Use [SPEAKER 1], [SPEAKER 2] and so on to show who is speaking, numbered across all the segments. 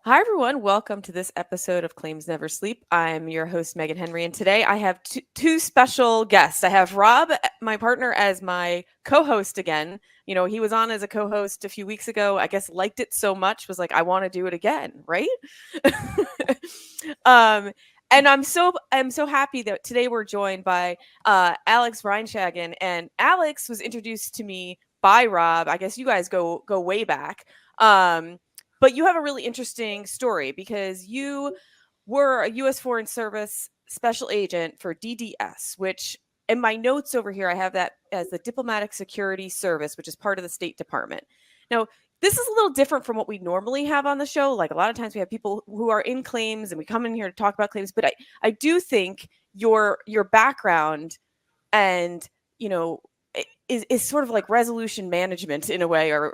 [SPEAKER 1] Hi, everyone. Welcome to this episode of Claims Never Sleep. I'm your host, Megan Henry, and today I have two special guests. I have Rob, my partner, as my co-host again. You know, he was on as a co-host a few weeks ago. I guess liked it so much, was like, I want to do it again, right? um, and I'm so happy that today we're joined by Alex Reinshagen, and Alex was introduced to me by Rob. I guess you guys go way back. But you have a really interesting story because you were a U.S. Foreign Service special agent for DDS, which in my notes over here, I have that as the Diplomatic Security Service, which is part of the State Department. Now, this is a little different from what we normally have on the show. Like a lot of times we have people who are in claims and we come in here to talk about claims, but I do think your background and, you know, is sort of like resolution management in a way, or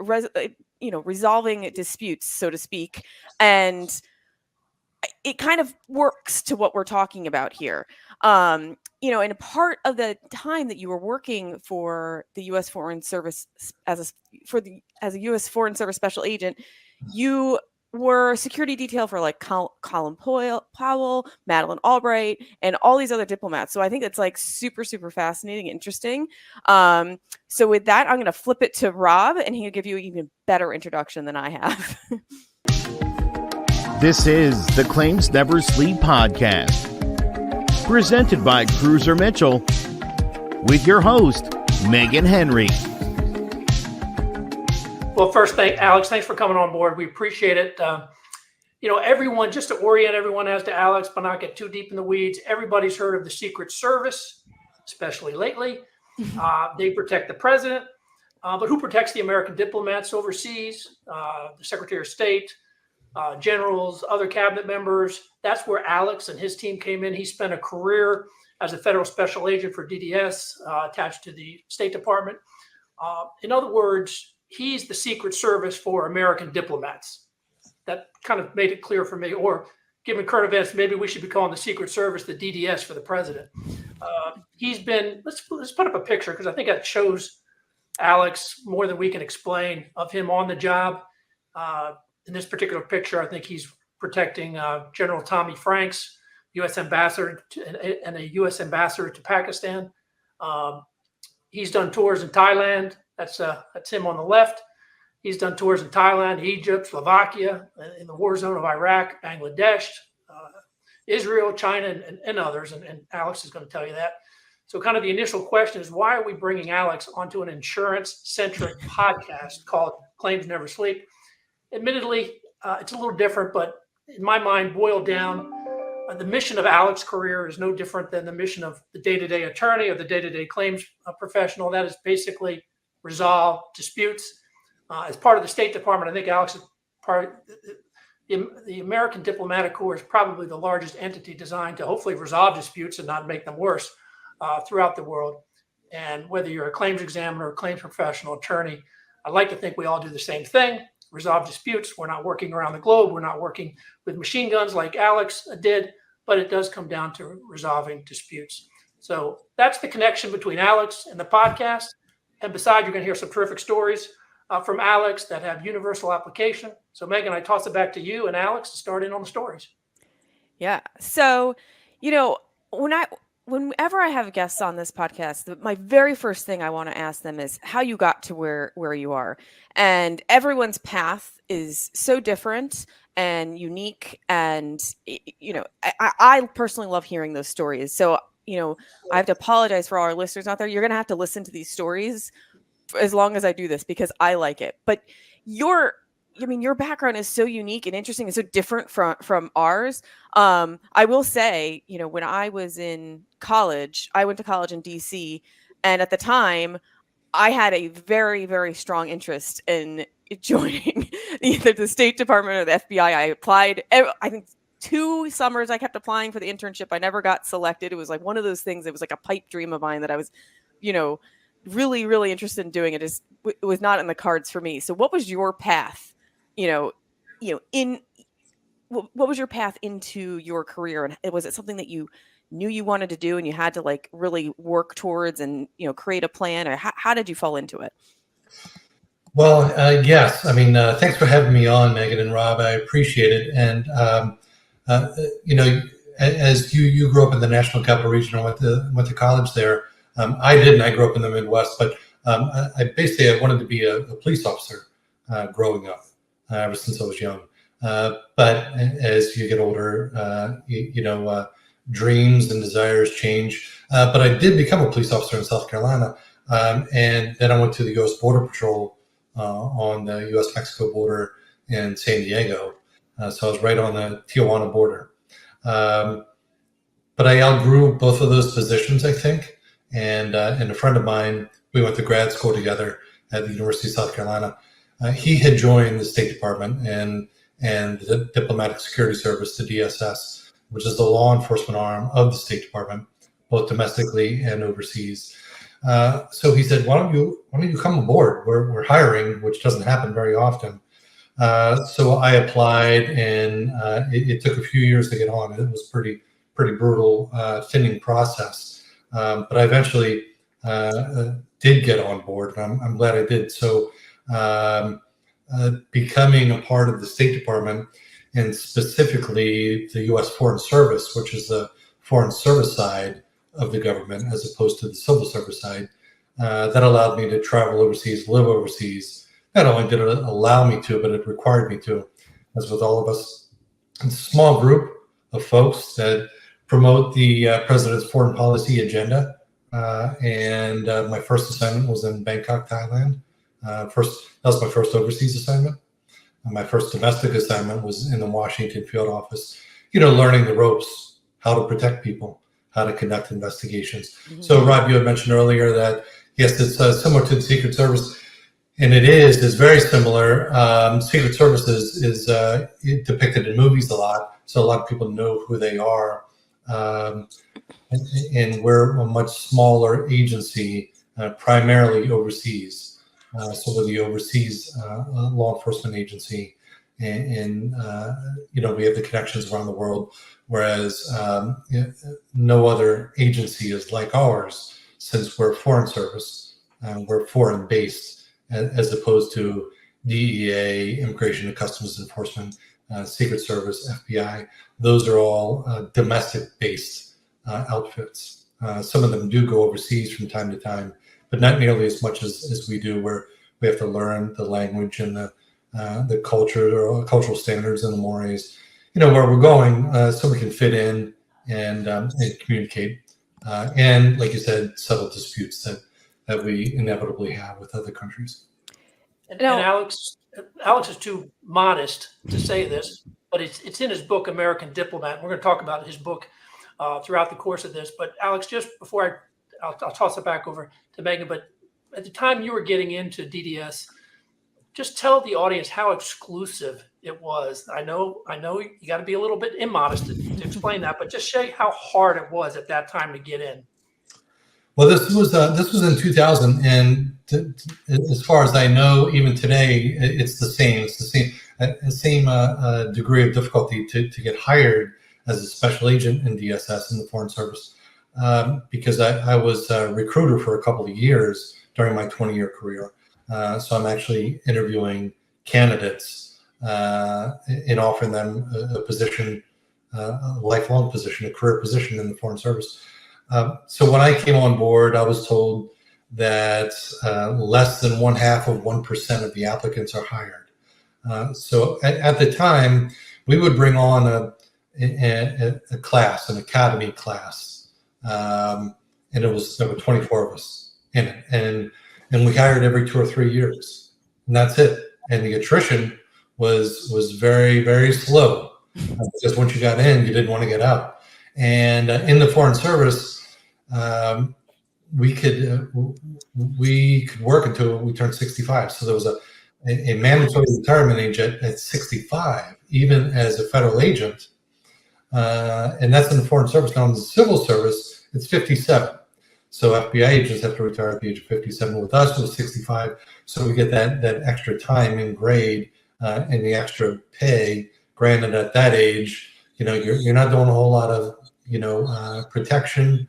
[SPEAKER 1] resolving disputes, so to speak, and it kind of works to what we're talking about here. And a part of the time that you were working for the U.S. Foreign Service as a U.S. Foreign Service special agent, you were security detail for like Colin Powell, Madeline Albright, and all these other diplomats. So I think it's like super, super fascinating, interesting. So with that, I'm going to flip it to Rob, and he'll give you an even better introduction than I have.
[SPEAKER 2] This is the Claims Never Sleep podcast, presented by Cruiser Mitchell, with your host, Megan Henry.
[SPEAKER 3] Well, first, Alex, thanks for coming on board. We appreciate it. Everyone, just to orient everyone as to Alex, but not get too deep in the weeds, everybody's heard of the Secret Service, especially lately. They protect the president, but who protects the American diplomats overseas, the Secretary of State, generals, other cabinet members? That's where Alex and his team came in. He spent a career as a federal special agent for DDS, attached to the State Department. In other words, he's the Secret Service for American diplomats. That kind of made it clear for me. Or given current events, maybe we should be calling the Secret Service the DDS for the president. He's been, let's put up a picture, because I think that shows Alex more than we can explain of him on the job. In this particular picture, I think he's protecting General Tommy Franks, U.S. ambassador and a U.S. ambassador to Pakistan. He's done tours in Thailand. That's him on the left. He's done tours in Thailand, Egypt, Slovakia, in the war zone of Iraq, Bangladesh, Israel, China, and others. And Alex is going to tell you that. So kind of the initial question is, why are we bringing Alex onto an insurance-centric podcast called Claims Never Sleep? Admittedly, it's a little different, but in my mind, boiled down, the mission of Alex's career is no different than the mission of the day-to-day attorney or the day-to-day claims professional. That is basically resolve disputes. As part of the State Department, I think Alex is part of the American Diplomatic Corps is probably the largest entity designed to hopefully resolve disputes and not make them worse throughout the world. And whether you're a claims examiner, a claims professional, attorney, I'd like to think we all do the same thing. Resolve disputes. We're not working around the globe. We're not working with machine guns like Alex did, but it does come down to resolving disputes. So that's the connection between Alex and the podcast. And besides, you're going to hear some terrific stories from Alex that have universal application. So Megan, I toss it back to you and Alex to start in on the stories.
[SPEAKER 1] Yeah. So, whenever I have guests on this podcast, my very first thing I want to ask them is how you got to where you are. And everyone's path is so different and unique. And, I personally love hearing those stories. So, I have to apologize for all our listeners out there. You're going to have to listen to these stories as long as I do this because I like it. But your background is so unique and interesting and so different from ours. I will say, when I was in college, I went to college in DC, and at the time I had a very, very strong interest in joining either the State Department or the FBI. I applied, I think 2 summers I kept applying for the internship. I never got selected. It was like one of those things. It was like a pipe dream of mine that I was, really, really interested in doing. It was not in the cards for me. So what was your path? What was your path into your career, and was it something that you knew you wanted to do and you had to like really work towards and create a plan, or how did you fall into it?
[SPEAKER 4] Well, yes. I mean, thanks for having me on, Megan and Rob. I appreciate it. And you know, as you grew up in the National Capital Region and went to college there, I didn't. I grew up in the Midwest, but I basically I wanted to be a police officer growing up ever since I was young. But as you get older, dreams and desires change. But I did become a police officer in South Carolina, and then I went to the U.S. Border Patrol on the U.S.-Mexico border in San Diego. So I was right on the Tijuana border. But I outgrew both of those positions, I think. And a friend of mine, we went to grad school together at the University of South Carolina. He had joined the State Department and the Diplomatic Security Service, the DSS, which is the law enforcement arm of the State Department, both domestically and overseas. So he said, "Why don't you come aboard? We're hiring," which doesn't happen very often. So I applied, and it took a few years to get on. It was pretty brutal, thinning process. But I eventually did get on board, and I'm glad I did. So becoming a part of the State Department, and specifically the U.S. Foreign Service, which is the foreign service side of the government, as opposed to the civil service side, that allowed me to travel overseas, live overseas. Not only did it allow me to, but it required me to, as with all of us. It's a small group of folks that promote the president's foreign policy agenda. And my first assignment was in Bangkok, Thailand. That was my first overseas assignment. My first domestic assignment was in the Washington field office, learning the ropes, how to protect people, how to conduct investigations. Mm-hmm. So, Rob, you had mentioned earlier that, yes, it's similar to the Secret Service, and it is very similar. Secret Service is depicted in movies a lot, so a lot of people know who they are. And we're a much smaller agency, primarily overseas. So we're the overseas law enforcement agency, and we have the connections around the world, whereas no other agency is like ours, since we're foreign service, we're foreign based, as opposed to DEA, Immigration and Customs Enforcement, Secret Service, FBI. Those are all domestic based outfits. Some of them do go overseas from time to time, but not nearly as much as we do, where we have to learn the language and the culture or cultural standards and the mores, where we're going, so we can fit in and communicate. And like you said, settle disputes that we inevitably have with other countries.
[SPEAKER 3] And Alex is too modest to say this, but it's in his book, American Diplomat. We're going to talk about his book throughout the course of this. But Alex, just before I'll toss it back over to Megan, but at the time you were getting into DDS, just tell the audience how exclusive it was. I know you got to be a little bit immodest to explain that, but just show how hard it was at that time to get in.
[SPEAKER 4] Well, this was in 2000, and as far as I know, even today, it's the same. It's the same degree of difficulty to get hired as a special agent in DSS in the Foreign Service, because I was a recruiter for a couple of years during my 20-year career. So I'm actually interviewing candidates and offering them a position, a lifelong position, a career position in the Foreign Service. So when I came on board, I was told that less than 0.5% of the applicants are hired. So at the time, we would bring on a class, an academy class, and there were 24 of us in it, and we hired every 2 or 3 years, and that's it. And the attrition was very, very slow, because once you got in, you didn't want to get out. And in the Foreign Service, we could work until we turned 65. So there was a mandatory retirement age at 65, even as a federal agent. And that's in the Foreign Service. Now in the Civil Service, it's 57. So FBI agents have to retire at the age of 57. With us, it was 65. So we get that extra time in grade and the extra pay. Granted, at that age, you're not doing a whole lot of protection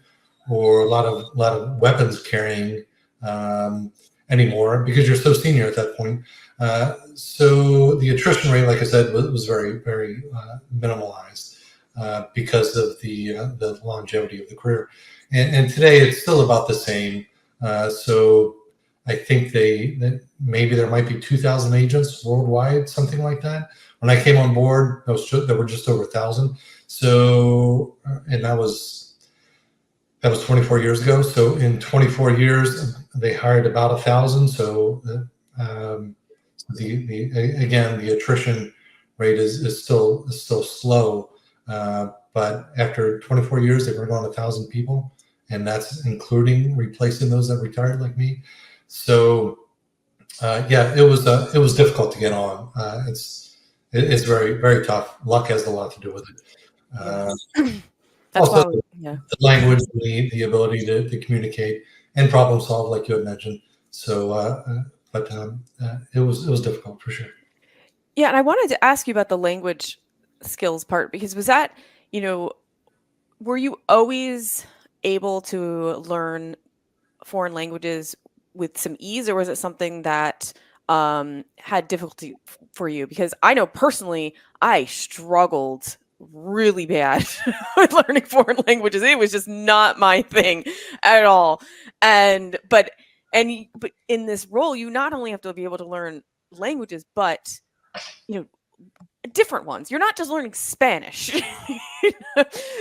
[SPEAKER 4] or a lot of weapons carrying, anymore because you're so senior at that point. So the attrition rate, like I said, was very, very minimalized because of the longevity of the career. And today it's still about the same. So I think that maybe there might be 2,000 agents worldwide, something like that. When I came on board, there were just over 1,000. So, and that was 24 years ago. So in 24 years, they hired about 1,000. So the attrition rate is still slow. But after 24 years, they brought on 1,000 people, and that's including replacing those that retired like me. So it was difficult to get on. It's very, very tough. Luck has a lot to do with it.
[SPEAKER 1] That's
[SPEAKER 4] Also,
[SPEAKER 1] why,
[SPEAKER 4] the language, the ability to communicate and problem solve, like you had mentioned. So, it was difficult for sure.
[SPEAKER 1] Yeah, and I wanted to ask you about the language skills part, because was that, were you always able to learn foreign languages with some ease, or was it something that had difficulty for you? Because I know personally, I struggled really bad with learning foreign languages. It was just not my thing at all. But in this role, you not only have to be able to learn languages, but different ones. You're not just learning Spanish.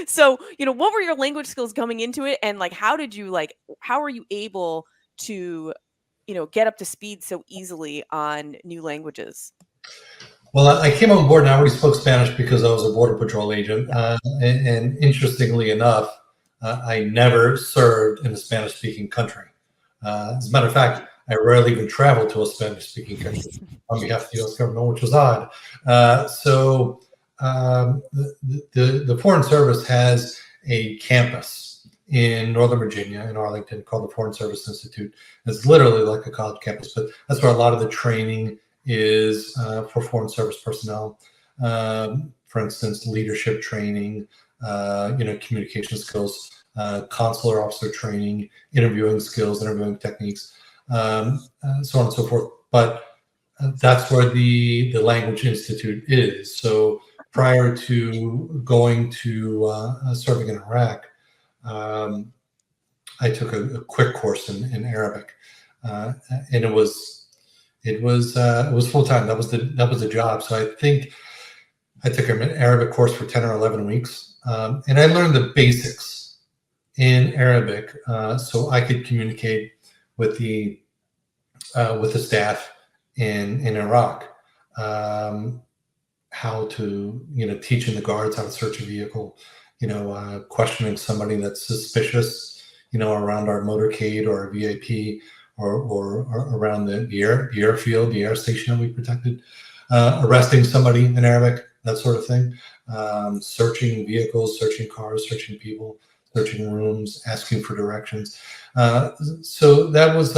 [SPEAKER 1] So, what were your language skills coming into it, and how are you able to get up to speed so easily on new languages?
[SPEAKER 4] Well, I came on board and I already spoke Spanish because I was a Border Patrol agent. And interestingly enough, I never served in a Spanish-speaking country. As a matter of fact, I rarely even traveled to a Spanish-speaking country on behalf of the U.S. government, which was odd. So the Foreign Service has a campus in Northern Virginia, in Arlington, called the Foreign Service Institute. It's literally like a college campus, but that's where a lot of the training is for Foreign Service personnel. For instance, leadership training, communication skills, consular officer training, interviewing skills, interviewing techniques, so on and so forth. But that's where the Language Institute is. So prior to going to serving in Iraq, I took a quick course in Arabic, and it was full time. That was the job. So I think I took an Arabic course for 10 or 11 weeks, and I learned the basics in Arabic, so I could communicate with the staff in Iraq, how to teaching the guards how to search a vehicle, questioning somebody that's suspicious, around our motorcade or our VIP, or around the airfield, the air station that we protected, arresting somebody in Arabic, that sort of thing, searching vehicles, searching cars, searching people, searching rooms, asking for directions. So that was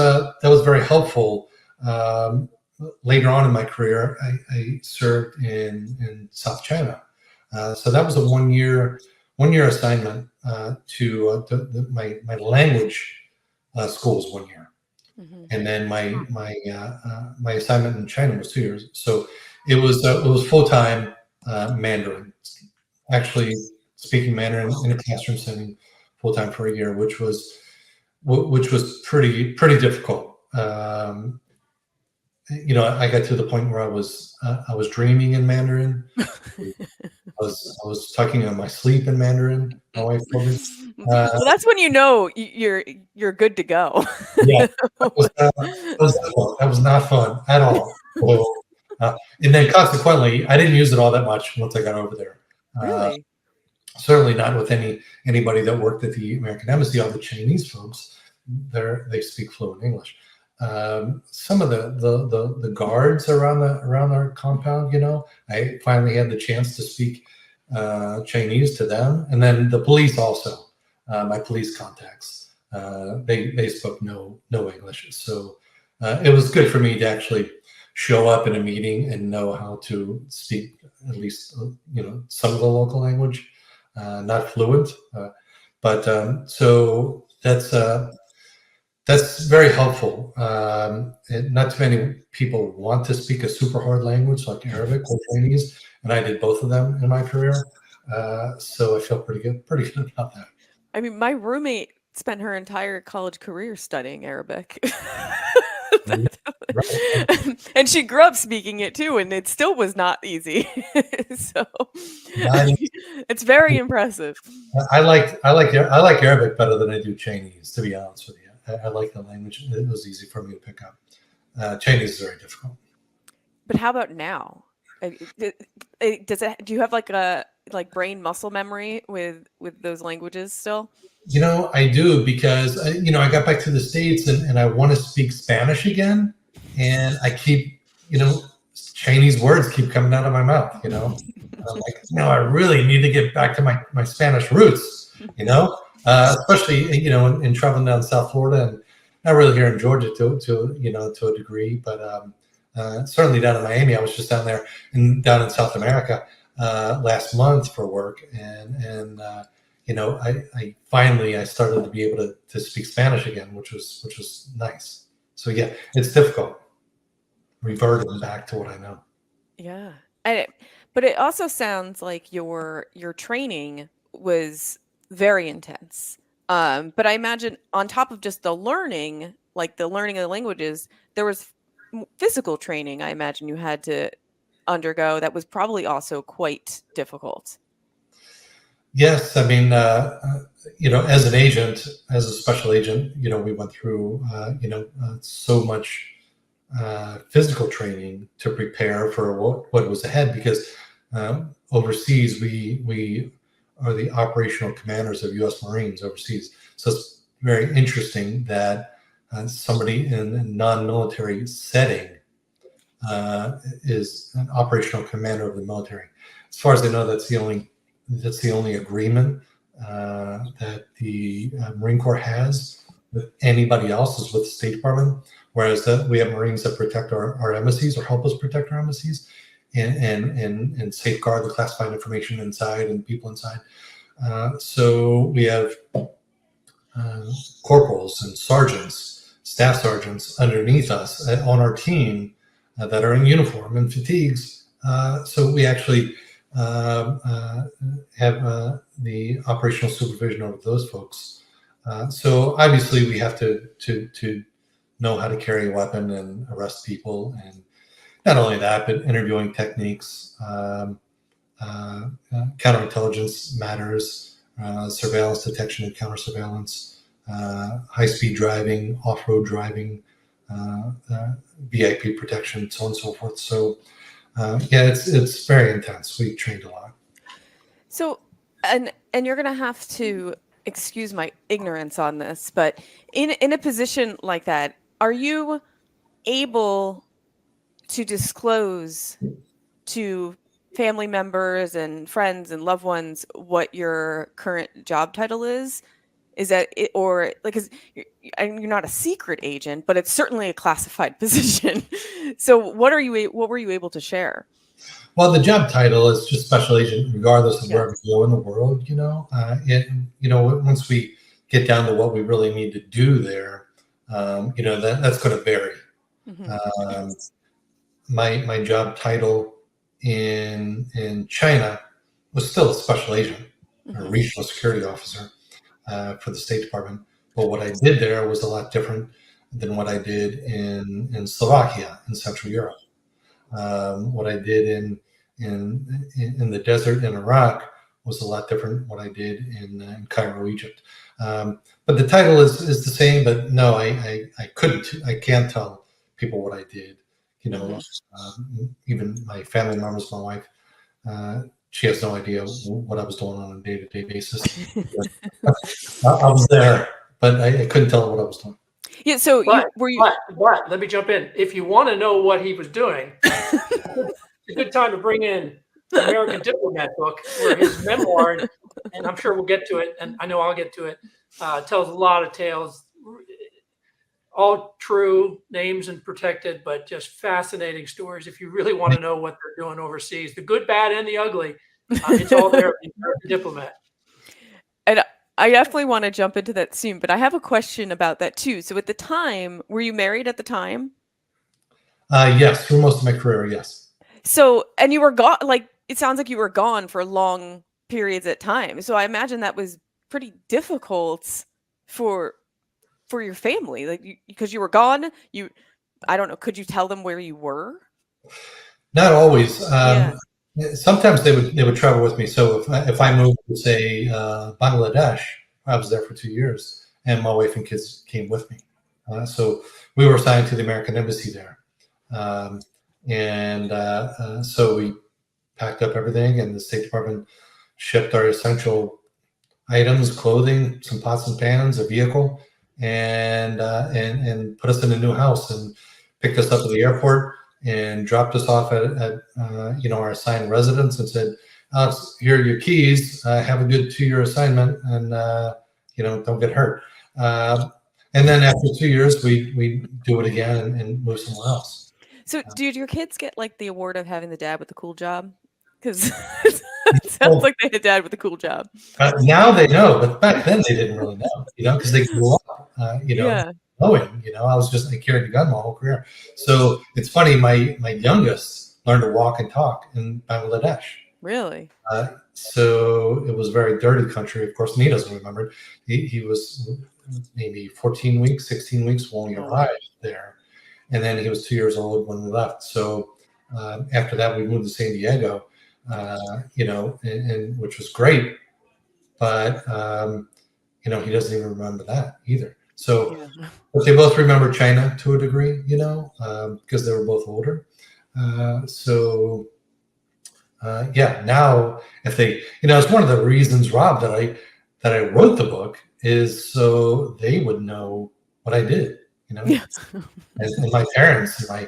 [SPEAKER 4] very helpful. Later on in my career, I served in South China. So that was a one year assignment to my language school was 1 year. Mm-hmm. And then my assignment in China was 2 years. So it was full time Mandarin. Actually, speaking Mandarin in a classroom setting full time for a year, which was pretty difficult. I got to the point where I was dreaming in Mandarin. I was talking in my sleep in Mandarin. My wife told me.
[SPEAKER 1] Well, that's when you're good to go.
[SPEAKER 4] Yeah, that was not fun at all. And then consequently, I didn't use it all that much once I got over there.
[SPEAKER 1] Really?
[SPEAKER 4] Certainly not with anybody that worked at the American Embassy. All the Chinese folks, they speak fluent English. Some of the guards around our compound, I finally had the chance to speak Chinese to them, and then the police also. My police contacts, they spoke no English, so it was good for me to actually show up in a meeting and know how to speak at least some of the local language, not fluent, but so that's That's very helpful. Not too many people want to speak a super hard language like Arabic or Chinese, and I did both of them in my career. So I feel pretty good about that.
[SPEAKER 1] I mean, my roommate spent her entire college career studying Arabic.
[SPEAKER 4] Right.
[SPEAKER 1] And she grew up speaking it too, and it still was not easy. So it's very impressive.
[SPEAKER 4] I like Arabic better than I do Chinese, to be honest with you. I like the language. It was easy for me to pick up. Chinese is very difficult.
[SPEAKER 1] But how about now? Does it? Do you have like a brain muscle memory with those languages still?
[SPEAKER 4] I do, because I got back to the States and I want to speak Spanish again, and I keep Chinese words keep coming out of my mouth. And I'm like, I really need to get back to my Spanish roots. Especially in traveling down South Florida, and not really here in Georgia to a degree, but certainly down in Miami. I was just down there and down in South America last month for work, and I finally started to be able to speak Spanish again, which was nice. So yeah, it's difficult reverting back to what I know.
[SPEAKER 1] Yeah, but it also sounds like your training was very intense. But I imagine on top of just the learning, like the learning of the languages, there was physical training. I imagine you had to undergo that was probably also quite difficult.
[SPEAKER 4] Yes, I mean, as an agent, as a special agent, we went through, so much physical training to prepare for what was ahead, because overseas we are the operational commanders of U.S. Marines overseas. So it's very interesting that somebody in a non-military setting is an operational commander of the military. As far as I know, that's the only agreement that the Marine Corps has with anybody else is with the State Department. Whereas we have Marines that protect our embassies or help us protect our embassies and safeguard the classified information inside and people inside. So we have corporals and sergeants, staff sergeants underneath us on our team that are in uniform and fatigues. So we actually have the operational supervision over those folks. So obviously we have to know how to carry a weapon and arrest people, and not only that, but interviewing techniques, counterintelligence matters, surveillance detection and counter surveillance, high-speed driving, off-road driving, VIP protection, so on and so forth. So it's very intense. We trained a lot.
[SPEAKER 1] So, and you're going to have to excuse my ignorance on this, but in a position like that, are you able to disclose to family members and friends and loved ones what your current job title is? Is that it, or like, cause you're not a secret agent, but it's certainly a classified position. So what were you able to share?
[SPEAKER 4] Well, the job title is just special agent, regardless of where we go in the world. Once we get down to what we really need to do there, that's going to vary. Mm-hmm. My job title in China was still a special agent, mm-hmm. a regional security officer for the State Department. But what I did there was a lot different than what I did in Slovakia in Central Europe. What I did in the desert in Iraq was a lot different what I did in Cairo, Egypt. But the title is the same, but no, I can't tell people what I did. Even my family members, my wife, she has no idea what I was doing on a day-to-day basis. I was there, but I couldn't tell her what I was doing.
[SPEAKER 1] Yeah. So
[SPEAKER 3] but let me jump in. If you want to know what he was doing, it's a good time to bring in the American Diplomat book, where his memoir, and I'm sure we'll get to it, and I know I'll get to it, tells a lot of tales, all true, names and protected, but just fascinating stories. If you really want to know what they're doing overseas, the good, bad, and the ugly, it's all there in the American Diplomat.
[SPEAKER 1] And I definitely want to jump into that soon, but I have a question about that too. So at the time, were you married at the time?
[SPEAKER 4] Yes, through most of my career, yes.
[SPEAKER 1] So, and you were gone, like, it sounds like you were gone for long periods at time. So I imagine that was pretty difficult for your family, like, because you were gone. I don't know, could you tell them where you were?
[SPEAKER 4] Not always.
[SPEAKER 1] Yeah.
[SPEAKER 4] Sometimes they would travel with me. So if I moved to say Bangladesh, I was there for 2 years, and my wife and kids came with me. So we were assigned to the American Embassy there, um, and so we packed up everything, and the State Department shipped our essential items, clothing, some pots and pans, a vehicle, and put us in a new house and picked us up at the airport and dropped us off at our assigned residence and said, Alex, here are your keys. Have a good 2-year assignment, and don't get hurt. And then after 2 years, we do it again and move somewhere else.
[SPEAKER 1] So did your kids get like the award of having the dad with the cool job? Because it sounds like they had a dad with a cool job.
[SPEAKER 4] Now they know, but back then they didn't really know, because they grew up,
[SPEAKER 1] Yeah.
[SPEAKER 4] knowing, I carried a gun my whole career. So it's funny, my youngest learned to walk and talk in Bangladesh.
[SPEAKER 1] Really?
[SPEAKER 4] So it was a very dirty country. Of course, he doesn't remember. He was maybe 14 weeks, 16 weeks when we arrived there. And then he was 2 years old when we left. So after that, we moved to San Diego, and which was great. But, he doesn't even remember that either. So, but they both remember China to a degree, because they were both older. Now if they, it's one of the reasons, Rob, that I wrote the book, is so they would know what I did, and my parents and my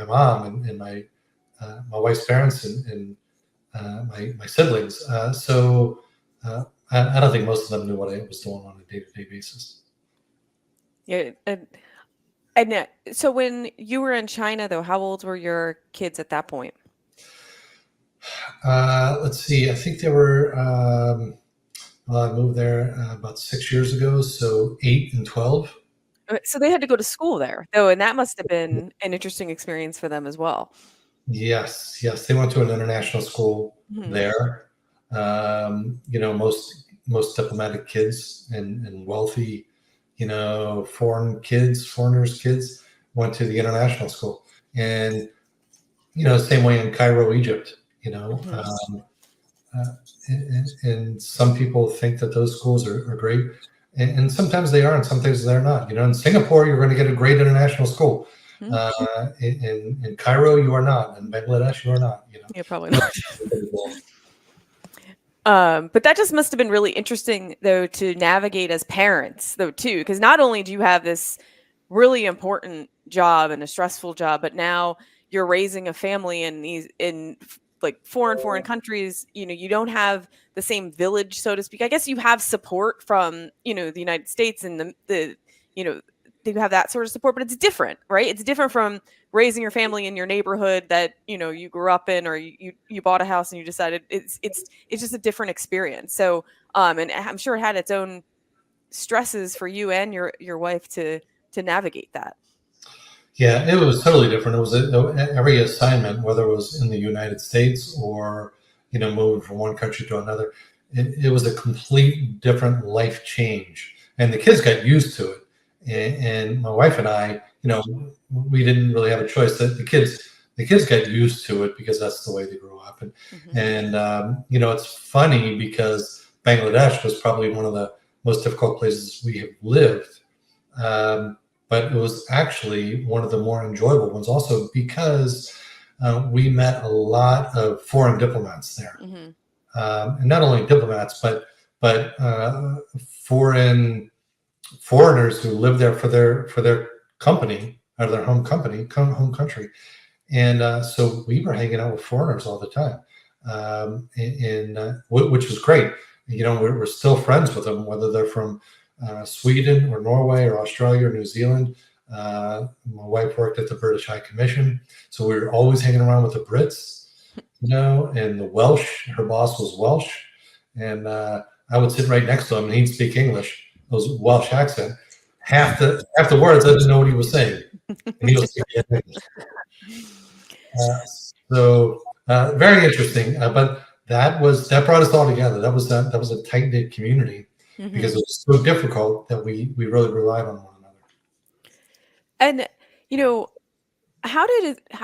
[SPEAKER 4] mom and my wife's parents and my siblings. I don't think most of them knew what I was doing on a day-to-day basis.
[SPEAKER 1] Yeah. And so when you were in China, though, how old were your kids at that point?
[SPEAKER 4] Let's see. I think they were. I moved there about 6 years ago, so 8 and 12.
[SPEAKER 1] So they had to go to school there, though, and that must have been an interesting experience for them as well.
[SPEAKER 4] Yes, they went to an international school there. Most diplomatic kids and wealthy, foreigners' kids went to the international school, and same way in Cairo, Egypt. And some people think that those schools are great, and sometimes they are, and sometimes they're not. In Singapore, you're going to get a great international school. In Cairo, you are not. In Bangladesh, you are not.
[SPEAKER 1] Yeah, probably not. But that just must have been really interesting, though, to navigate as parents, though, too, because not only do you have this really important job and a stressful job, but now you're raising a family in like foreign countries. You don't have the same village, so to speak. I guess you have support from the United States and the they have that sort of support, but it's different, right? It's different from raising your family in your neighborhood that you grew up in, or you bought a house and you decided. It's just a different experience. So and I'm sure it had its own stresses for you and your wife to navigate that.
[SPEAKER 4] Yeah, it was totally different. It was every assignment, whether it was in the United States or moving from one country to another, it was a complete different life change, and the kids got used to it. And my wife and I, we didn't really have a choice. The kids got used to it because that's the way they grew up. And it's funny because Bangladesh was probably one of the most difficult places we have lived. But it was actually one of the more enjoyable ones also because we met a lot of foreign diplomats there. And not only diplomats, but foreigners who lived there for their company, or their home country. And so we were hanging out with foreigners all the time, which was great. We're still friends with them, whether they're from Sweden or Norway or Australia or New Zealand. My wife worked at the British High Commission, so we were always hanging around with the Brits, and the Welsh. Her boss was Welsh, and I would sit right next to him and he'd speak English, those Welsh accent. Half the words I didn't know what he was saying, and he was speaking English. Very interesting. But that brought us all together. That was a tight knit community because it was so difficult that we really relied on one another.
[SPEAKER 1] And how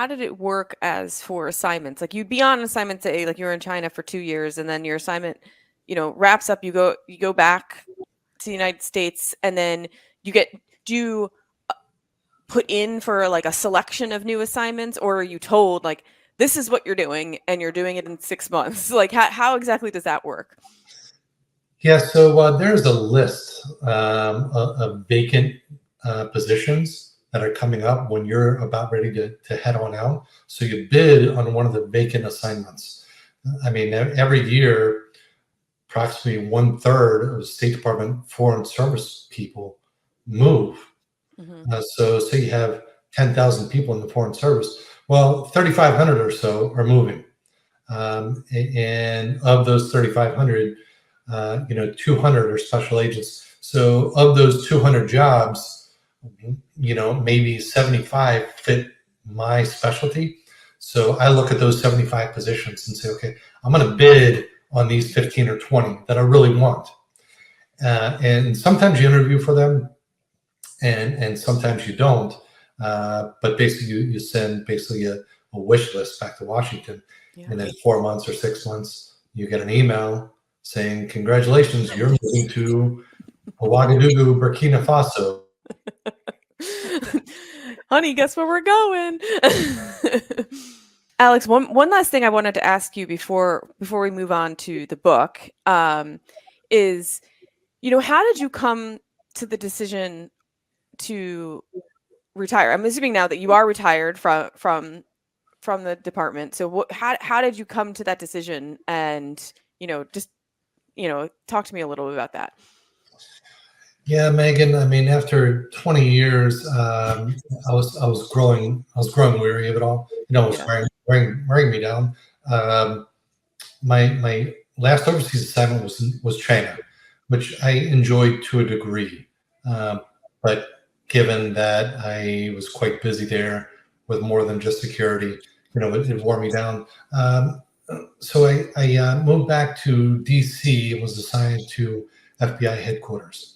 [SPEAKER 1] did it work as for assignments? Like you'd be on an assignment, say like you're in China for 2 years, and then your assignment, wraps up. You go back to the United States, and then do you put in for like a selection of new assignments, or are you told like this is what you're doing and you're doing it in 6 months? Like how exactly does that work?
[SPEAKER 4] Yeah, so there's a list of vacant positions that are coming up when you're about ready to head on out. So you bid on one of the vacant assignments. I mean, every year, approximately 1/3 of the State Department Foreign Service people move. So you have 10,000 people in the Foreign Service. Well, 3,500 or so are moving. And of those 3,500, 200 are special agents. So of those 200 jobs, maybe 75 fit my specialty. So I look at those 75 positions and say, okay, I'm going to bid on these 15 or 20 that I really want. And sometimes you interview for them and sometimes you don't. But basically you send basically a wish list back to Washington. Yeah. And then 4 months or 6 months, you get an email saying, congratulations, you're moving to Ouagadougou, Burkina Faso.
[SPEAKER 1] Honey, guess where we're going? Alex, one last thing I wanted to ask you before we move on to the book is, how did you come to the decision to retire? I'm assuming now that you are retired from the department. So how did you come to that decision? And talk to me a little bit about that.
[SPEAKER 4] Yeah, Megan. I mean, after 20 years, I was growing weary of it all. It was wearing me down. My last overseas assignment was China, which I enjoyed to a degree, but given that I was quite busy there with more than just security, it wore me down. So I moved back to DC and was assigned to FBI headquarters.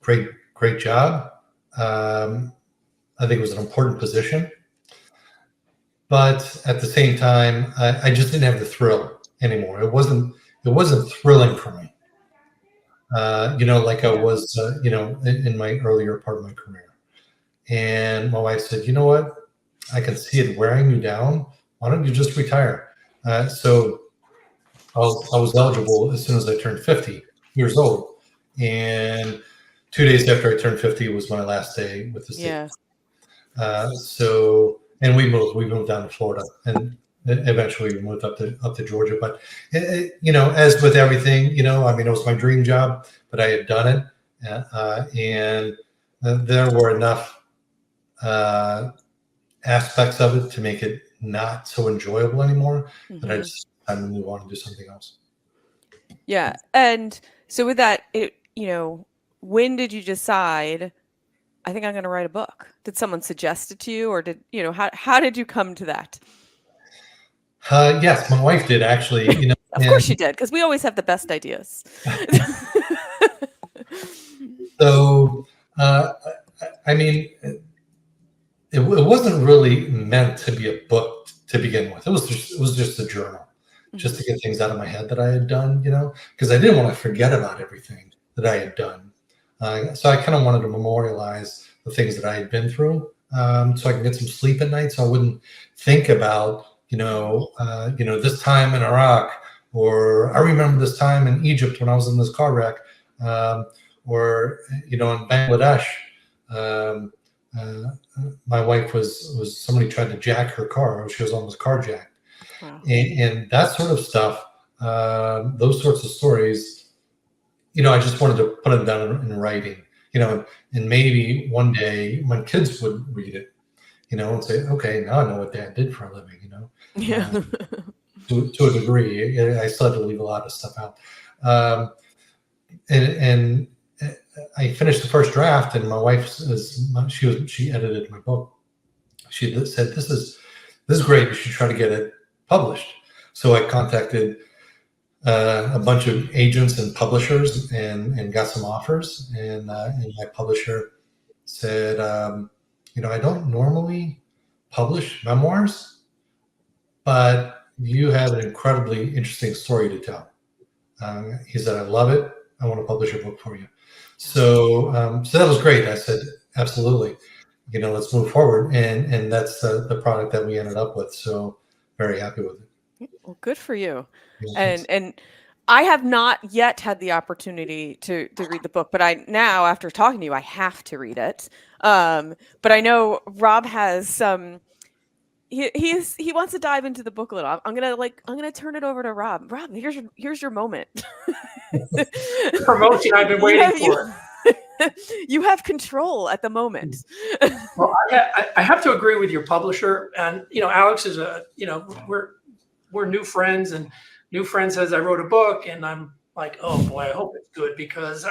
[SPEAKER 4] Great job. I think it was an important position, but at the same time, I just didn't have the thrill anymore. It wasn't thrilling for me. Like I was, in my earlier part of my career. And my wife said, you know what? I can see it wearing you down. Why don't you just retire? So I was eligible as soon as I turned 50 years old. And 2 days after I turned 50 was my last day with the state. Yeah. And we moved down to Florida, and eventually we moved up to Georgia. But as with everything, it was my dream job, but I had done it, and there were enough aspects of it to make it not so enjoyable anymore that I just had to move on and do something else.
[SPEAKER 1] Yeah, and so with that, when did you decide, I think I'm going to write a book? Did someone suggest it to you, or how did you come to that?
[SPEAKER 4] Yes, my wife did actually.
[SPEAKER 1] Of course she did, because we always have the best ideas.
[SPEAKER 4] So, it wasn't really meant to be a book to begin with. It was just a journal, just to get things out of my head that I had done, because I didn't want to forget about everything that I had done. So I kind of wanted to memorialize the things that I had been through, so I can get some sleep at night, so I wouldn't think about, this time in Iraq, or I remember this time in Egypt when I was in this car wreck, or in Bangladesh. My wife was somebody tried to jack her car. She was almost carjacked. Wow. And that sort of stuff, those sorts of stories, I just wanted to put them down in writing, and maybe one day my kids would read it, and say, okay, now I know what Dad did for a living,
[SPEAKER 1] Yeah.
[SPEAKER 4] to a degree. I still had to leave a lot of stuff out. And I finished the first draft, and my wife she edited my book. She said, "This is great. You should try to get it published." So I contacted a bunch of agents and publishers and got some offers. And my publisher said, I don't normally publish memoirs, but you have an incredibly interesting story to tell. He said, "I love it. I want to publish a book for you." So that was great. I said, "Absolutely. Let's move forward." And that's the product that we ended up with. So very happy with it.
[SPEAKER 1] Well, good for you.
[SPEAKER 4] Yeah,
[SPEAKER 1] And I have not yet had the opportunity to read the book, but now after talking to you, I have to read it. But I know Rob has some. He wants to dive into the book a little. I'm gonna turn it over to Rob. Rob, here's your moment.
[SPEAKER 3] Promotion I've been waiting for.
[SPEAKER 1] You have control at the moment.
[SPEAKER 3] Well, I have to agree with your publisher, and Alex is we're new friends, and new friend says I wrote a book, and I'm like, oh boy, I hope it's good, because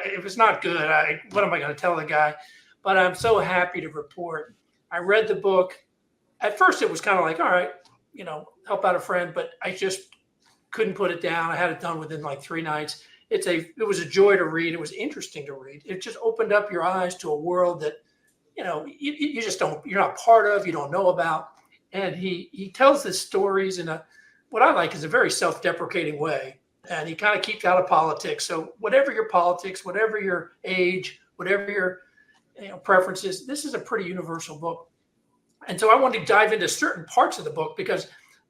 [SPEAKER 3] if it's not good, what am I going to tell the guy? But I'm so happy to report I read the book. At first, it was kind of like, all right, help out a friend, but I just couldn't put it down. I had it done within like 3 nights. It was a joy to read. It was interesting to read. It just opened up your eyes to a world that, you just you're not part of, you don't know about. And he tells his stories in what I like is a very self-deprecating way. And he kind of keeps out of politics. So whatever your politics, whatever your age, whatever your preferences, this is a pretty universal book. And so I wanted to dive into certain parts of the book because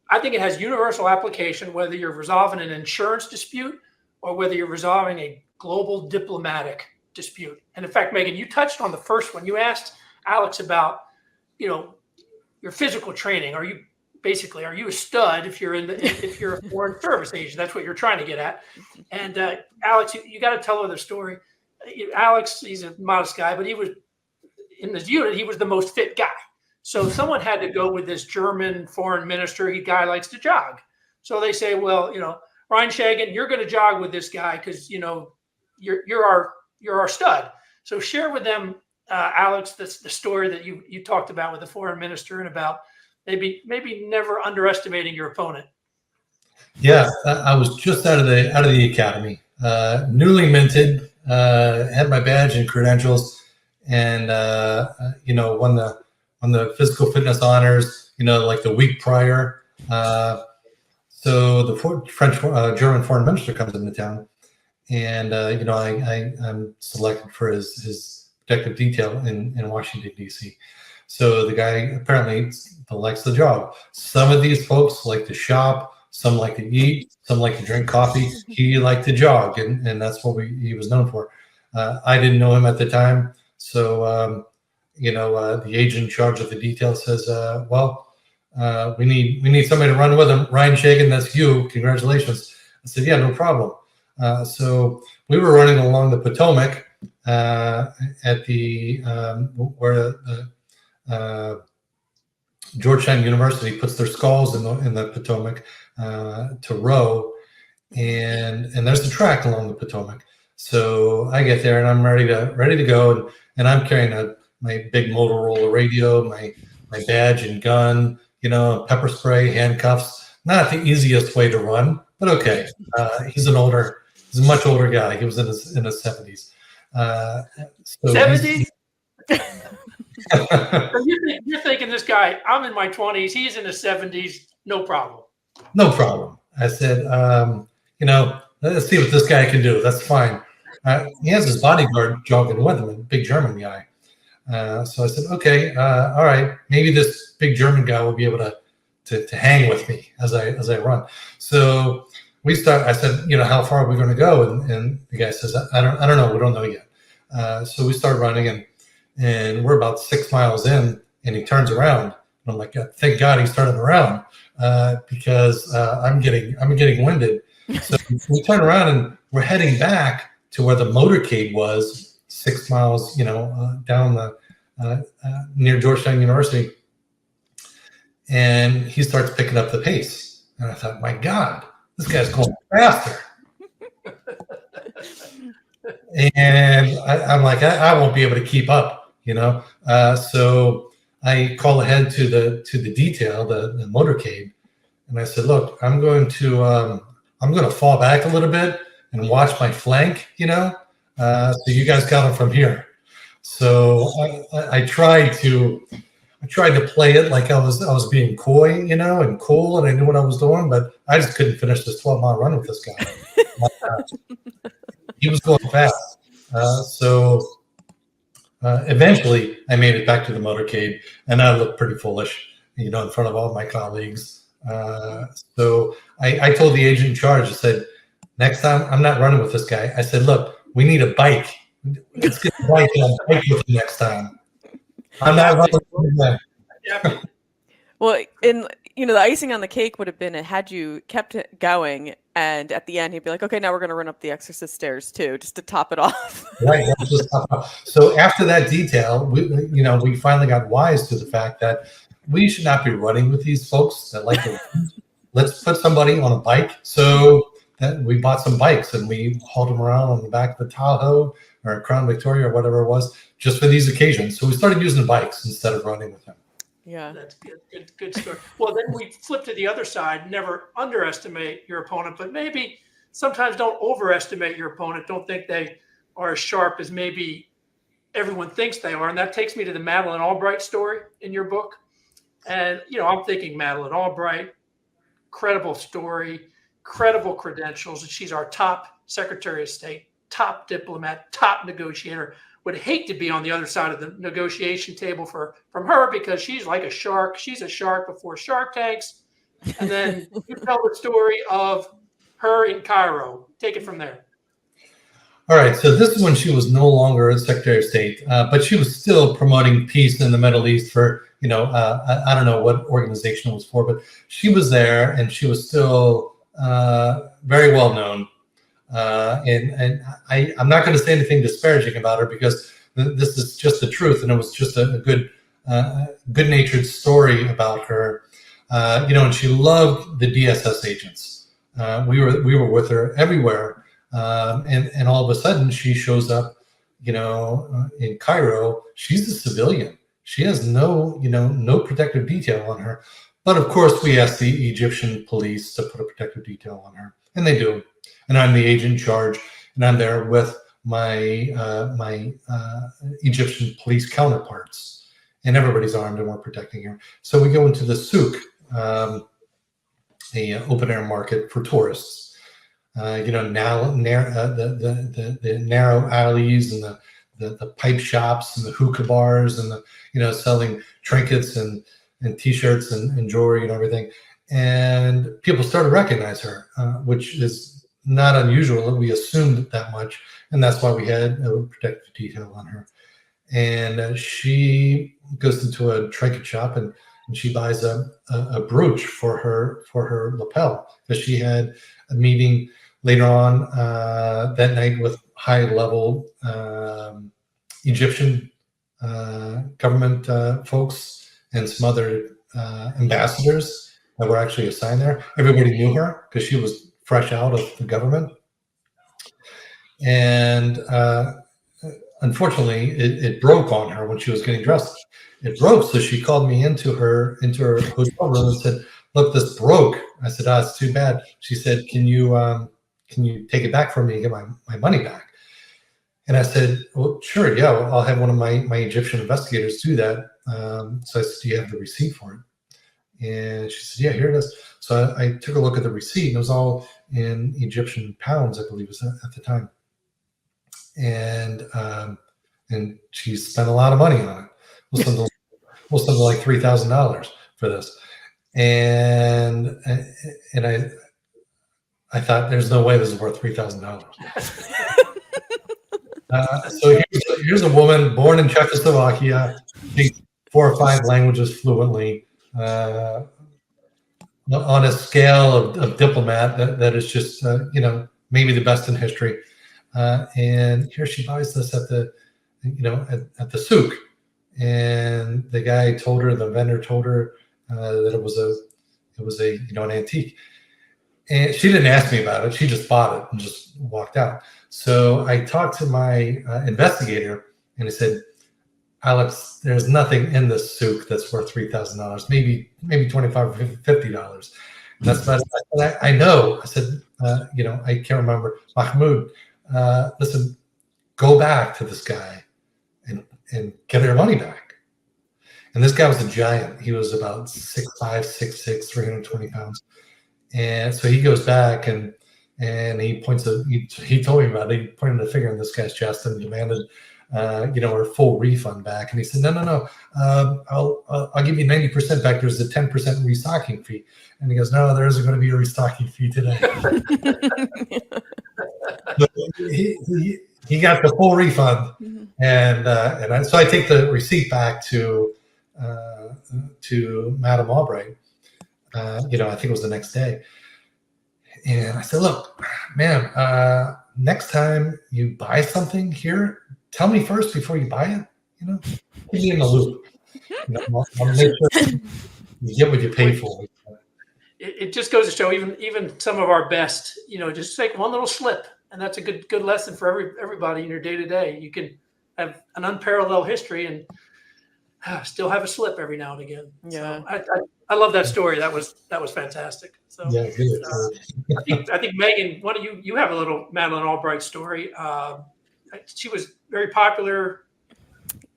[SPEAKER 3] I think it has universal application, whether you're resolving an insurance dispute or whether you're resolving a global diplomatic dispute. And in fact, Megan, you touched on the first one. You asked Alex about, your physical training. Are you a stud if you're a foreign service agent? That's what you're trying to get at. And Alex, you got to tell her the story. Alex, he's a modest guy, but he was in this unit. He was the most fit guy. So someone had to go with this German foreign minister. Guy likes to jog. So they say, well, Reinshagen, you're going to jog with this guy because you're our stud. So share with them, Alex, the story that you talked about with the foreign minister and about maybe never underestimating your opponent.
[SPEAKER 4] Yeah, I was just out of the academy, newly minted, had my badge and credentials, and won the physical fitness honors. Like the week prior. So the German foreign minister comes into town, and I'm selected for his protective detail in Washington, D.C. So the guy apparently likes the job. Some of these folks like to shop, some like to eat, some like to drink coffee. He liked to jog, and that's what he was known for. I didn't know him at the time, so the agent in charge of the detail says, we need somebody to run with him. Reinshagen, that's you. Congratulations. I said, yeah, no problem. So we were running along the Potomac at where Georgetown University puts their skulls in the Potomac to row, and there's the track along the Potomac. So I get there and I'm ready to go, and I'm carrying my big Motorola radio, my badge and gun, pepper spray, handcuffs. Not the easiest way to run, but okay. He's a much older guy. He was in his 70s.
[SPEAKER 3] 70s? You're thinking this guy, I'm in my 20s, he's in his 70s, no problem.
[SPEAKER 4] No problem. I said, let's see what this guy can do. That's fine. He has his bodyguard jogging with him, a big German guy. So I said, okay, all right, maybe this big German guy will be able to hang with me as I run. So I said, how far are we going to go? And the guy says, I don't know. We don't know yet. So we start running and we're about 6 miles in, and he turns around. And I'm like, thank God he's turning around because I'm getting winded. So we turn around and we're heading back to where the motorcade was, 6 miles, down the near Georgetown University. And he starts picking up the pace. And I thought, my God, this guy's going faster. And I'm like, I won't be able to keep up, So I call ahead to the detail, the motorcade, and I said, look, I'm going to fall back a little bit and watch my flank, so you guys got him from here. So I tried to play it like I was being coy, and cool, and I knew what I was doing, but I just couldn't finish this 12-mile run with this guy. He was going fast. So eventually I made it back to the motorcade, and I looked pretty foolish, in front of all my colleagues. So I told the agent in charge, I said, next time I'm not running with this guy. I said, look, we need a bike. Let's get a bike and I'll bike with him next time. I'm not running with him.
[SPEAKER 3] Yeah.
[SPEAKER 1] Well, the icing on the cake would have been had you kept it going, and at the end he'd be like, okay, now we're going to run up the Exorcist stairs too, just to top it off.
[SPEAKER 4] Right. So after that detail, we finally got wise to the fact that we should not be running with these folks that like to run. Let's put somebody on a bike. So that we bought some bikes and we hauled them around on the back of the Tahoe or Crown Victoria or whatever it was, just for these occasions. So we started using bikes instead of running with them.
[SPEAKER 1] Yeah,
[SPEAKER 3] that's good story. Well, then we flip to the other side. Never underestimate your opponent, but maybe sometimes don't overestimate your opponent. Don't think they are as sharp as maybe everyone thinks they are. And that takes me to the Madeline Albright story in your book. And I'm thinking Madeline Albright, credible story, credible credentials, and she's our top Secretary of State, top diplomat, top negotiator. Would hate to be on the other side of the negotiation table from her, because she's like a shark. She's a shark before Shark Tanks. And then you tell the story of her in Cairo. Take it from there.
[SPEAKER 4] All right. So this is when she was no longer a Secretary of State, but she was still promoting peace in the Middle East for, I don't know what organization it was for, but she was there and she was still very well known. And I'm not going to say anything disparaging about her, because this is just the truth, and it was just a good-natured story about her. And she loved the DSS agents. We were with her everywhere, and all of a sudden she shows up, in Cairo. She's a civilian. She has no protective detail on her. But of course, we asked the Egyptian police to put a protective detail on her, and they do. And I'm the agent in charge, and I'm there with my Egyptian police counterparts, and everybody's armed and we're protecting her. So we go into the souk, a open air market for tourists. Now the narrow alleys and the pipe shops and the hookah bars and the selling trinkets and T-shirts and jewelry and everything. And people started to recognize her, which is not unusual. We assumed that much, and that's why we had a protective detail on her. And she goes into a trinket shop and she buys a brooch for her lapel, because she had a meeting later on that night with high-level Egyptian government folks and some other ambassadors that were actually assigned there. Everybody knew her because she was fresh out of the government. And unfortunately, it broke on her when she was getting dressed. It broke, so she called me into her hotel room and said, "Look, this broke." I said, "It's too bad." She said, "Can you take it back for me and get my money back?" And I said, "Well, sure, yeah, I'll have one of my Egyptian investigators do that." So I said, "Do you have the receipt for it?" And she said, "Yeah, here it is." So I took a look at the receipt, and it was all in Egyptian pounds, I believe it was at the time. And she spent a lot of money on it. It was something like $3,000 for this. And I thought, there's no way this is worth $3,000. So here's a woman born in Czechoslovakia, speaks 4 or 5 languages fluently, on a scale of diplomat that is just maybe the best in history. And here she buys this at the souk, and the vendor told her that it was It was an antique. And she didn't ask me about it. She just bought it and just walked out. So I talked to my investigator, and he said, Alex, there's nothing in this souk that's worth $3,000, maybe $25 or $50. That's about it. I know. I said, I can't remember. Mahmoud, listen, go back to this guy and get your money back. And this guy was a giant. He was about 6'5", 6'6", 320 pounds. And so he goes back and he points he told me about it. He pointed a finger in this guy's chest and demanded, her full refund back. And he said, no, I'll give you 90% back. There's a 10% restocking fee. And he goes, no, there isn't going to be a restocking fee today. he got the full refund. Mm-hmm. And so I take the receipt back to Madame Albright. I think it was the next day. And I said, look, ma'am, next time you buy something here, tell me first before you buy it, keep me in the loop. I'll make sure you get what you pay for.
[SPEAKER 3] It just goes to show even some of our best, just take one little slip. And that's a good lesson for everybody in your day-to-day. You can have an unparalleled history and still have a slip every now and again. Yeah. So I love that story. That was fantastic. So
[SPEAKER 4] yeah, good.
[SPEAKER 3] I think Meghan, you have a little Madeline Albright story. She was very popular.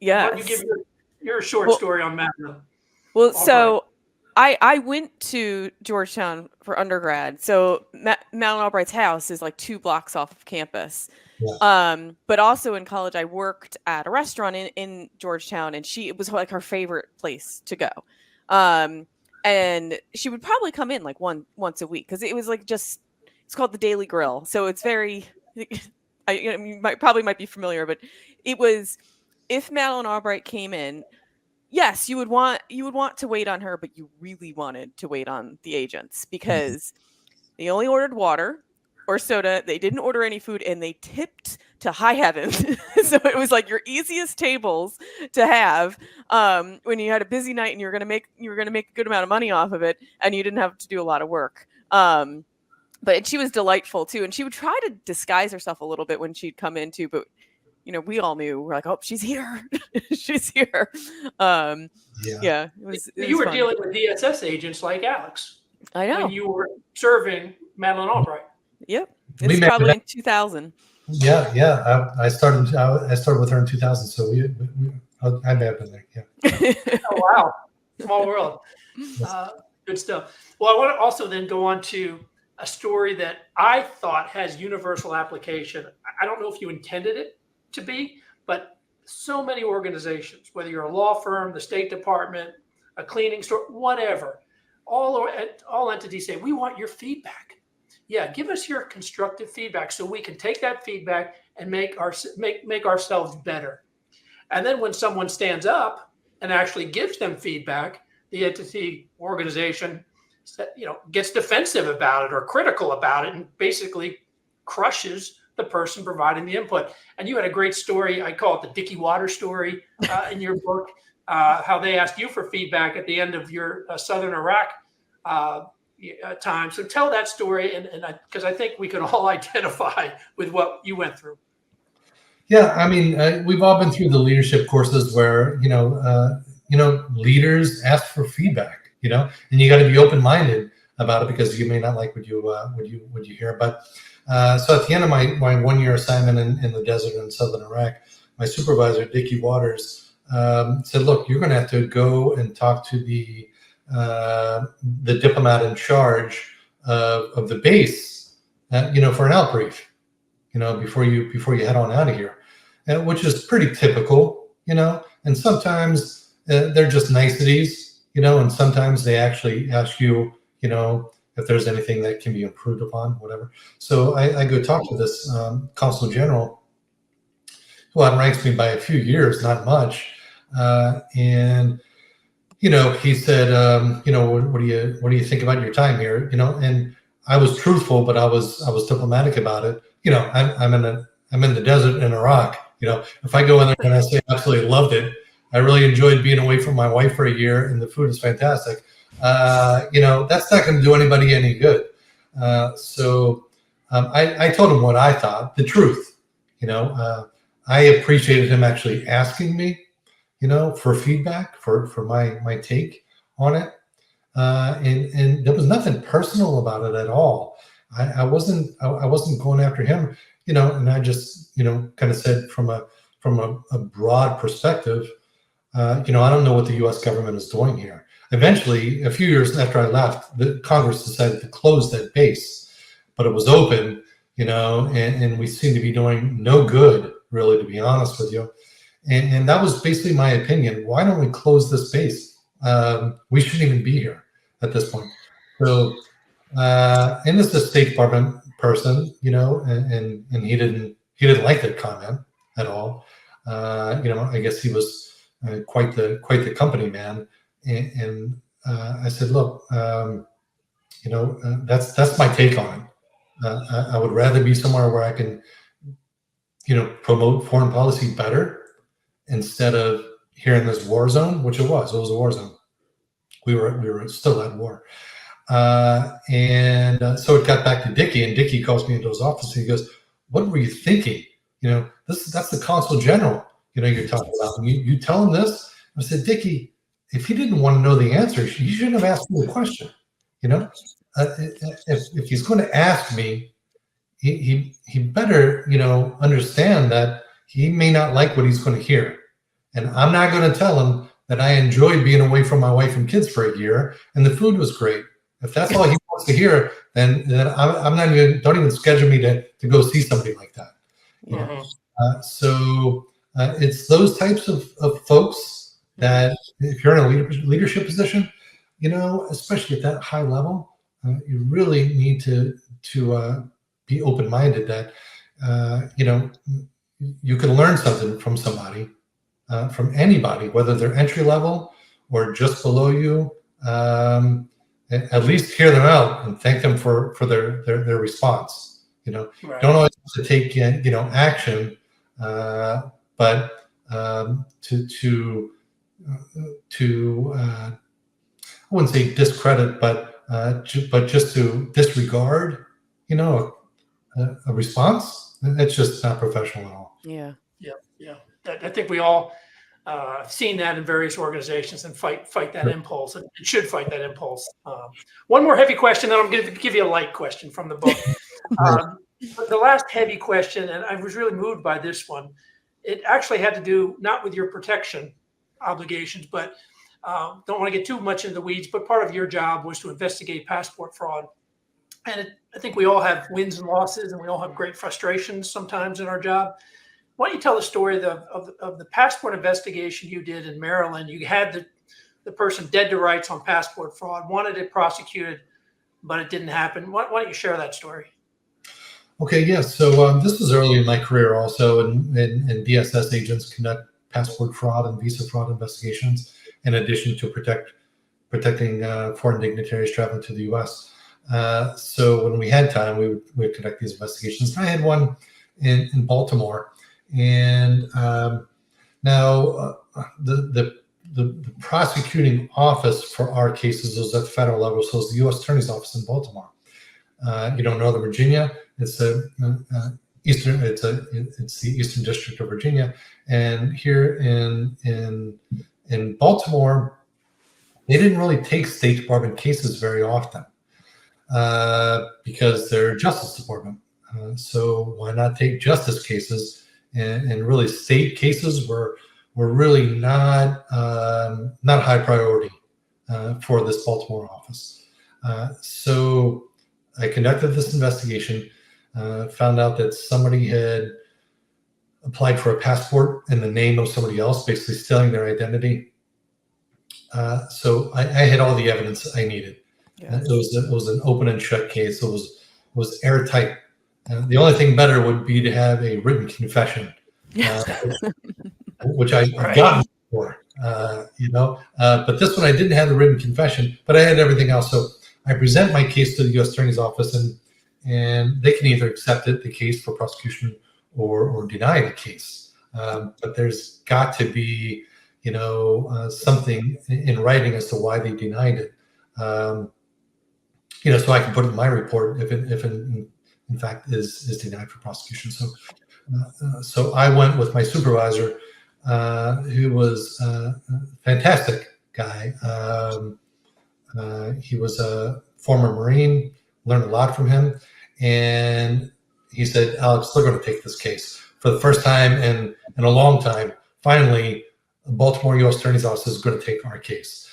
[SPEAKER 1] Yeah.
[SPEAKER 3] You give your short story on Madeline.
[SPEAKER 1] Well, Albright. So I went to Georgetown for undergrad. So Madeline Albright's house is like 2 blocks off of campus. Yeah. But also in college, I worked at a restaurant in Georgetown, and it was like her favorite place to go. And she would probably come in like once a week because it was like it's called the Daily Grill. So it's very, you might be familiar, but it was, if Madeline Albright came in, yes, you would want to wait on her, but you really wanted to wait on the agents because they only ordered water or soda. They didn't order any food, and they tipped to high heaven. So it was like your easiest tables to have when you had a busy night and you're gonna make a good amount of money off of it, and you didn't have to do a lot of work. But she was delightful too, and she would try to disguise herself a little bit when she'd come in too. But we all knew, we're like, oh, she's here, she's here. Yeah,
[SPEAKER 3] you were dealing with DSS agents like Alex.
[SPEAKER 1] I know.
[SPEAKER 3] When you were serving Madeline Albright.
[SPEAKER 1] Yep, it's probably in 2000.
[SPEAKER 4] Yeah. I started with her in 2000, so I may have been there. Yeah.
[SPEAKER 3] Oh wow, small world. Good stuff. Well, I want to also then go on to a story that I thought has universal application. I don't know if you intended it to be, but so many organizations, whether you're a law firm, the State Department, a cleaning store, whatever, all entities say, we want your feedback. Yeah, give us your constructive feedback so we can take that feedback and make ourselves better. And then when someone stands up and actually gives them feedback, the entity organization gets defensive about it or critical about it and basically crushes the person providing the input. And you had a great story. I call it the Dickie Water story in your book, how they asked you for feedback at the end of your Southern Iraq time. So tell that story, and because I think we can all identify with what you went through.
[SPEAKER 4] Yeah, I mean, we've all been through the leadership courses where leaders ask for feedback, and you got to be open-minded about it because you may not like what you hear. But so at the end of my 1-year assignment in the desert in southern Iraq, my supervisor, Dickie Waters, said, "Look, you're going to have to go and talk to the diplomat in charge of the base, for an out brief, before you head on out of here," which is pretty typical, And sometimes they're just niceties, and sometimes they actually ask you, if there's anything that can be improved upon, whatever. So I go talk to this consul general, who outranks me by a few years, not much, and he said, what do you think about your time here? And I was truthful, but I was diplomatic about it. I'm in the desert in Iraq. If I go in there and I say I absolutely loved it, I really enjoyed being away from my wife for a year, and the food is fantastic. That's not going to do anybody any good. I told him what I thought, the truth. I appreciated him actually asking me, for feedback, for my take on it. And there was nothing personal about it at all. I wasn't going after him, and I just, kind of said from a broad perspective, I don't know what the U.S. government is doing here. Eventually, a few years after I left, the Congress decided to close that base, but it was open, and we seem to be doing no good, really, to be honest with you. And that was basically my opinion. Why don't we close this base? We shouldn't even be here at this point. So, and this is a State Department person, and he didn't like that comment at all. I guess he was quite the company man. And I said, look, that's my take on it. I would rather be somewhere where I can, promote foreign policy better instead of here in this war zone, which it was a war zone. We were still at war. So it got back to Dickie, and Dickie calls me into his office and he goes, what were you thinking? That's the consul general, you're talking about. And you tell him this? I said, Dickie, if he didn't want to know the answer, he shouldn't have asked me the question. If he's going to ask me, he better, understand that he may not like what he's going to hear. And I'm not going to tell him that I enjoyed being away from my wife and kids for a year and the food was great. If that's all he wants to hear, then I'm not even, don't even schedule me to go see somebody like that. It's those types of folks that if you're in a leadership position, especially at that high level, you really need to be open-minded that, you can learn something from somebody, from anybody, whether they're entry level or just below you. At least hear them out and thank them for their response. Right. Don't always have to take action, but to I wouldn't say discredit, but just to disregard, a response. It's just not professional at all.
[SPEAKER 1] Yeah.
[SPEAKER 3] I think we all seen that in various organizations and fight that impulse, and should fight that impulse. One more heavy question, then I'm going to give you a light question from the book. The last heavy question, and I was really moved by this one. It actually had to do not with your protection obligations, but don't want to get too much into the weeds, but part of your job was to investigate passport fraud. And I think we all have wins and losses, and we all have great frustrations sometimes in our job. Why don't you tell the story of the passport investigation you did in Maryland? You had the person dead to rights on passport fraud, wanted it prosecuted, but it didn't happen. Why don't you share that story?
[SPEAKER 4] Okay, yes. So this was early in my career also, and DSS agents conduct passport fraud and visa fraud investigations in addition to protecting foreign dignitaries traveling to the U.S. So when we had time, we would conduct these investigations. I had one in Baltimore. And now the prosecuting office for our cases was at the federal level, so it's the U.S. Attorney's Office in Baltimore. Northern Virginia, it's the Eastern District of Virginia, and here in Baltimore, they didn't really take State Department cases very often because they're Justice Department. So why not take justice cases? And really, state cases were really not high priority for this Baltimore office. So I conducted this investigation, found out that somebody had applied for a passport in the name of somebody else, basically stealing their identity. So I had all the evidence I needed. Yeah. It was an open and shut case. It was airtight. The only thing better would be to have a written confession, which I've gotten before, but this one I didn't have the written confession, but I had everything else. So I present my case to the U.S. Attorney's Office, and they can either accept the case for prosecution or deny the case. But there's got to be, something in writing as to why they denied it. So I can put it in my report if in fact is denied for prosecution. So I went with my supervisor, who was a fantastic guy. He was a former Marine, learned a lot from him. And he said, Alex, they're going to take this case. For the first time in a long time, finally, the Baltimore U.S. Attorney's Office is going to take our case.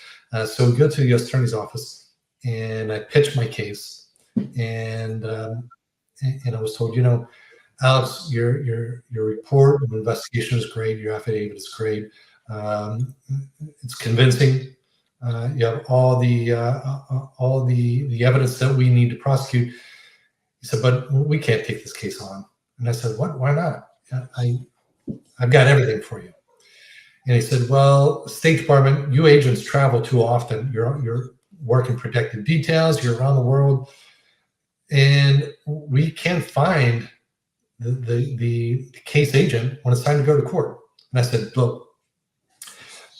[SPEAKER 4] So we go to the U.S. Attorney's Office, and I pitched my case. And I was told, Alex, your report of investigation is great. Your affidavit is great. It's convincing. You have all the evidence that we need to prosecute. He said, but we can't take this case on. And I said, what? Why not? I've got everything for you. And he said, well, State Department, you agents travel too often. You're working protected details. You're around the world, and we can't find the case agent when it's time to go to court. And I said, look,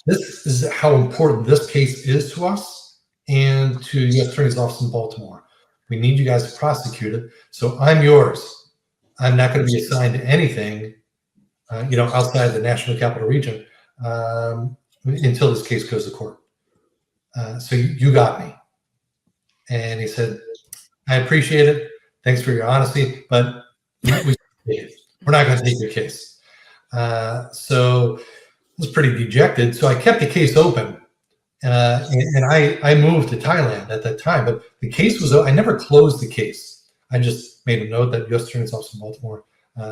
[SPEAKER 4] this is how important this case is to us and to the U.S. Attorney's Office in Baltimore. We need you guys to prosecute it. So I'm yours. I'm not going to be assigned to anything, outside the National Capital Region until this case goes to court. So you got me. And he said, I appreciate it. Thanks for your honesty, but we're not going to take your case. So I was pretty dejected. So I kept the case open. And I moved to Thailand at that time, but the case was, I never closed the case. I just made a note that U.S. Attorney's Office in Baltimore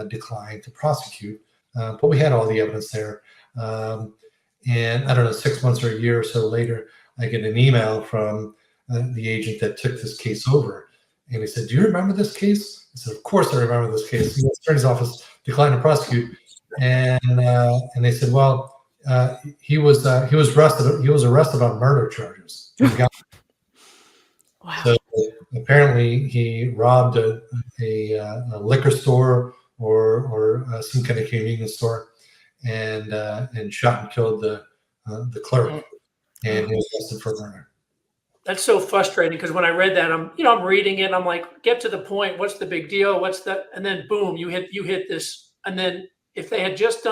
[SPEAKER 4] declined to prosecute, but we had all the evidence there. And I don't know, 6 months or a year or so later, I get an email from the agent that took this case over. And he said, do you remember this case? I said, of course I remember this case. The U.S. Attorney's Office declined to prosecute. And they said, well, he was arrested. He was arrested on murder charges.
[SPEAKER 1] Wow.
[SPEAKER 4] So apparently he robbed a liquor store or some kind of convenience store, and shot and killed the clerk, and he was arrested for murder.
[SPEAKER 3] That's so frustrating, because when I read that, I'm reading it and I'm like, get to the point. What's the big deal? What's that? And then boom, you hit this. And then if they had just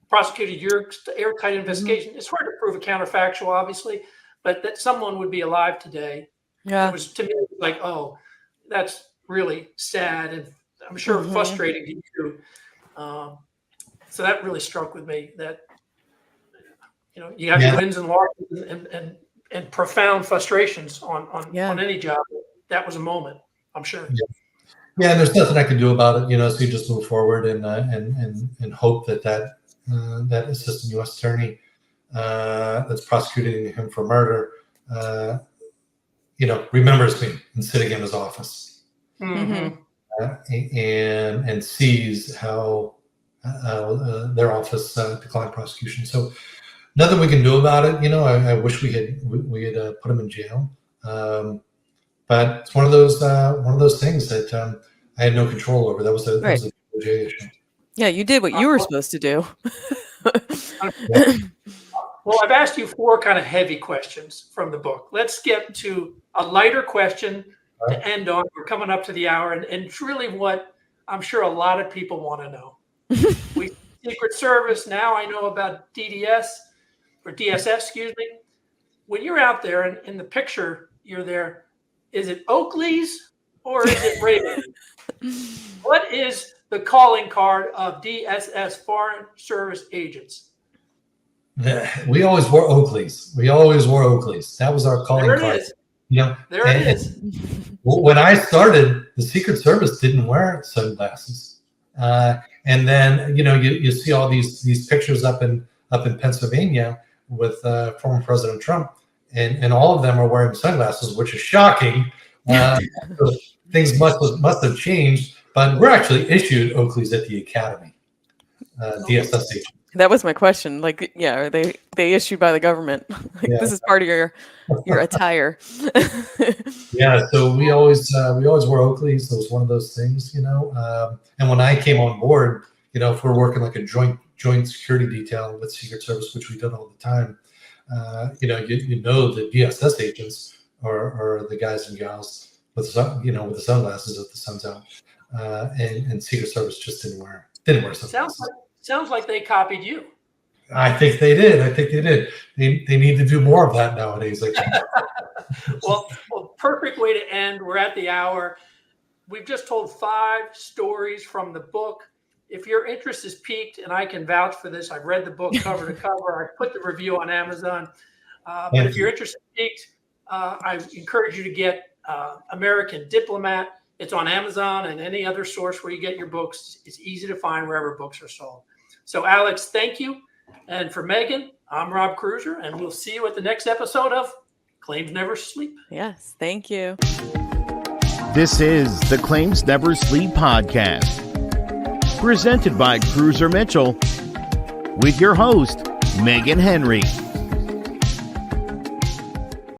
[SPEAKER 3] prosecuted your airtight investigation, it's hard to prove a counterfactual, obviously, but that someone would be alive today.
[SPEAKER 1] Yeah.
[SPEAKER 3] It was, to me, like, oh, that's really sad, and I'm sure frustrating to you. So that really struck with me, that you have your wins and losses and profound frustrations on any job. That was a moment, I'm sure.
[SPEAKER 4] Yeah, and there's nothing I can do about it, so you just move forward and hope that assistant U.S. attorney that's prosecuting him for murder, remembers me and sitting in his office, and sees how their office declined prosecution. So nothing we can do about it. I wish we had put him in jail, but it's one of those things that I had no control over. That was a DOJ issue.
[SPEAKER 1] Yeah, you did what you were supposed to do.
[SPEAKER 3] Well, I've asked you 4 kind of heavy questions from the book. Let's get to a lighter question to end on. We're coming up to the hour, and it's really what I'm sure a lot of people want to know. We Secret Service, now I know about DDS or DSS, excuse me. When you're out there and in the picture you're there, is it Oakley's or is it Raven? What is the calling card of DSS, Foreign Service agents?
[SPEAKER 4] We always wore Oakleys. That was our calling card.
[SPEAKER 3] It is. There it is.
[SPEAKER 4] When I started, the Secret Service didn't wear sunglasses. And then you see all these pictures up in Pennsylvania with former President Trump, and all of them are wearing sunglasses, which is shocking. So things must have changed, but we're actually issued Oakleys at the Academy, DSS agent.
[SPEAKER 1] That was my question. Like, are they issued by the government? This is part of your attire.
[SPEAKER 4] Yeah. So we always wore Oakleys. So it was one of those things, and when I came on board, if we're working like a joint security detail with Secret Service, which we did all the time, you know the DSS agents are the guys and gals with the sunglasses if the sun's out, and Secret Service just didn't wear sunglasses.
[SPEAKER 3] Sounds like they copied you.
[SPEAKER 4] I think they did. They need to do more of that nowadays.
[SPEAKER 3] Well, perfect way to end. We're at the hour. We've just told 5 stories from the book. If your interest is piqued, and I can vouch for this, I've read the book cover to cover. I put the review on Amazon. But if your interest is piqued, I encourage you to get American Diplomat. It's on Amazon and any other source where you get your books. It's easy to find wherever books are sold. So, Alex, thank you. And for Meghan, I'm Rob Cruiser, and we'll see you at the next episode of Claims Never Sleep.
[SPEAKER 1] Yes, thank you.
[SPEAKER 2] This is the Claims Never Sleep podcast, presented by Cruiser Mitchell, with your host, Megan Henry.